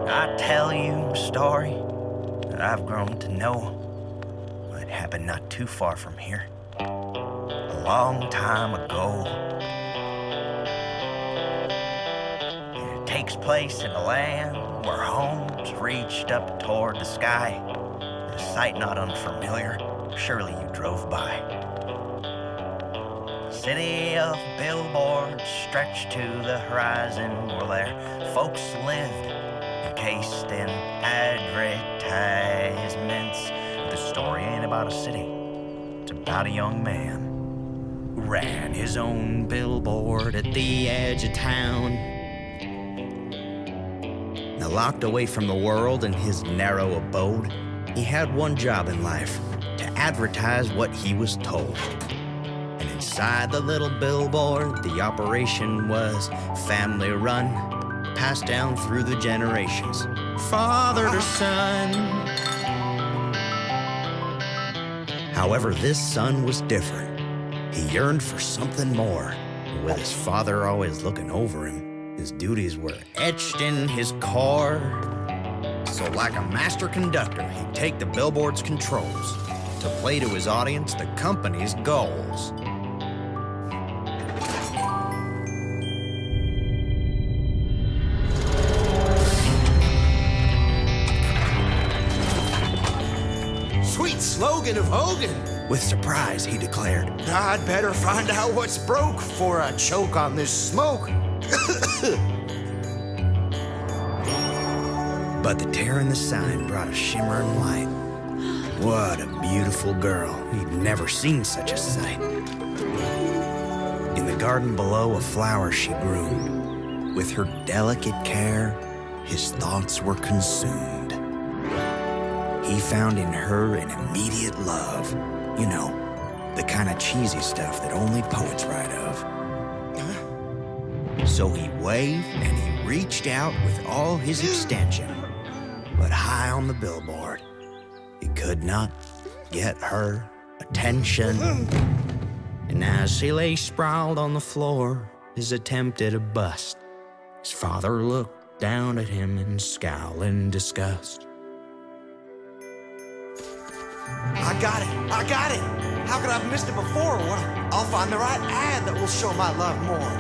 I tell you a story that I've grown to know. It happened not too far from here, a long time ago. It takes place in a land where homes reached up toward the sky, a sight not unfamiliar, surely you drove by. A city of billboards stretched to the horizon where there folks lived, encased in advertisements. The story ain't about a city, it's about a young man who ran his own billboard at the edge of town. Now, locked away from the world in his narrow abode, he had one job in life: to advertise what he was told. And inside the little billboard, the operation was family run, passed down through the generations, father to son. However, this son was different. He yearned for something more. With his father always looking over him, his duties were etched in his car. So like a master conductor, he'd take the billboard's controls to play to his audience the company's goals. Sweet slogan of Hogan. With surprise, he declared, I'd better find out what's broke before I choke on this smoke. But the tear in the sign brought a shimmering light. What a beautiful girl. He'd never seen such a sight. In the garden below, a flower she groomed. With her delicate care, his thoughts were consumed. He found in her an immediate love. You know, the kind of cheesy stuff that only poets write of. So he waved and he reached out with all his extension. But high on the billboard, he could not get her attention. And as he lay sprawled on the floor, his attempt at a bust, his father looked down at him in scowling disgust. I got it. How could I have missed it before? Well, I'll find the right ad that will show my love more.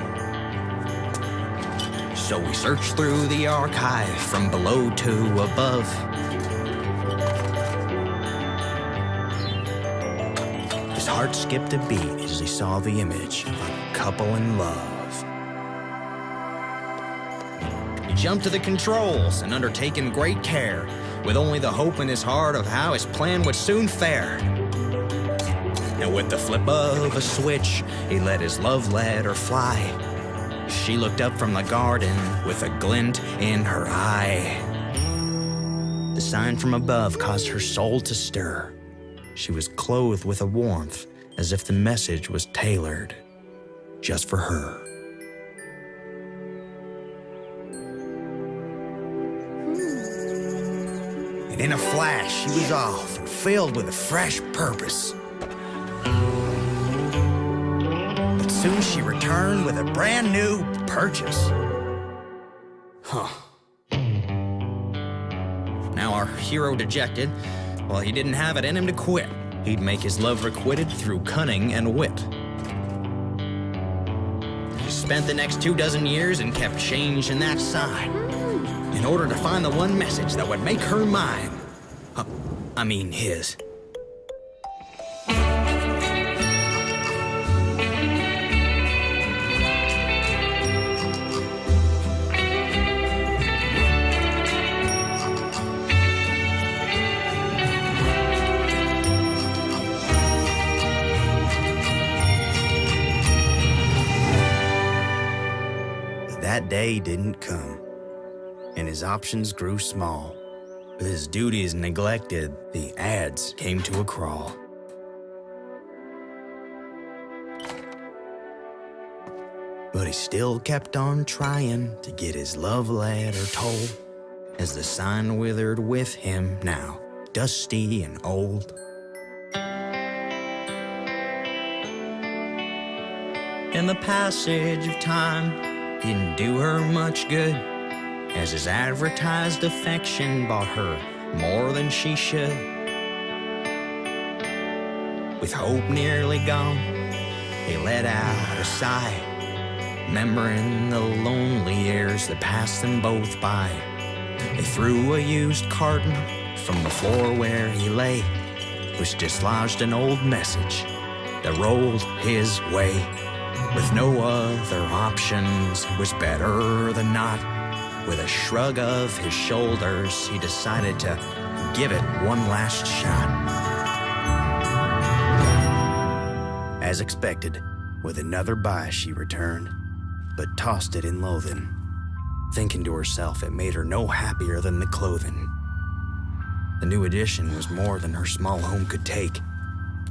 So we searched through the archive from below to above. His heart skipped a beat as he saw the image of a couple in love. He jumped to the controls and undertaken great care, with only the hope in his heart of how his plan would soon fare. And with the flip of a switch, he let his love letter fly. She looked up from the garden with a glint in her eye. The sign from above caused her soul to stir. She was clothed with a warmth as if the message was tailored just for her. And in a flash, she was off and filled with a fresh purpose. But soon she returned with a brand new purchase. Now our hero dejected, well, he didn't have it in him to quit. He'd make his love requited through cunning and wit. He spent the next 24 years and kept changing that sign in order to find the one message that would make her mine. I mean his. But that day didn't come, and his options grew small. With his duties neglected, the ads came to a crawl. But he still kept on trying to get his love letter told, as the sign withered with him now, dusty and old. In the passage of time, didn't do her much good, as his advertised affection bought her more than she should. With hope nearly gone, he let out a sigh, remembering the lonely years that passed them both by. They threw a used carton from the floor where he lay, which dislodged an old message that rolled his way. With no other options, it was better than not. With a shrug of his shoulders, he decided to give it one last shot. As expected, with another buy she returned, but tossed it in loathing, thinking to herself it made her no happier than the clothing. The new addition was more than her small home could take.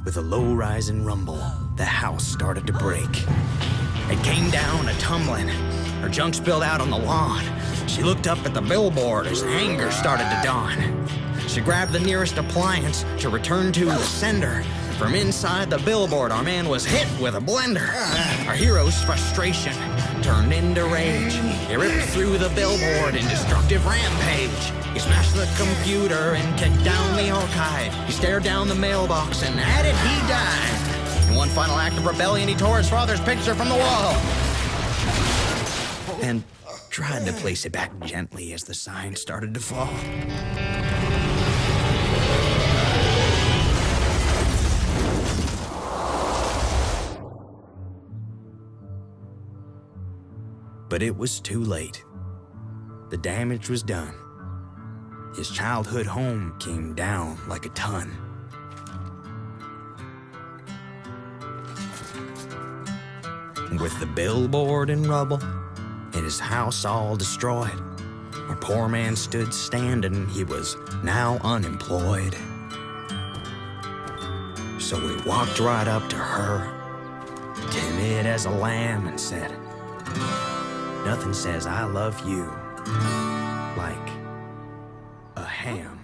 With a low rising rumble, the house started to break. It came down a-tumbling. Her junk spilled out on the lawn. She looked up at the billboard as anger started to dawn. She grabbed the nearest appliance to return to the sender. From inside the billboard, our man was hit with a blender. Our hero's frustration turned into rage. He ripped through the billboard in destructive rampage. He smashed the computer and kicked down the archive. He stared down the mailbox and at it he died. In one final act of rebellion, he tore his father's picture from the wall and tried to place it back gently as the sign started to fall. But it was too late. The damage was done. His childhood home came down like a ton. With the billboard in rubble and his house all destroyed, our poor man stood standing. He was now unemployed. So we walked right up to her, timid as a lamb, and said, "Nothing says I love you like a ham."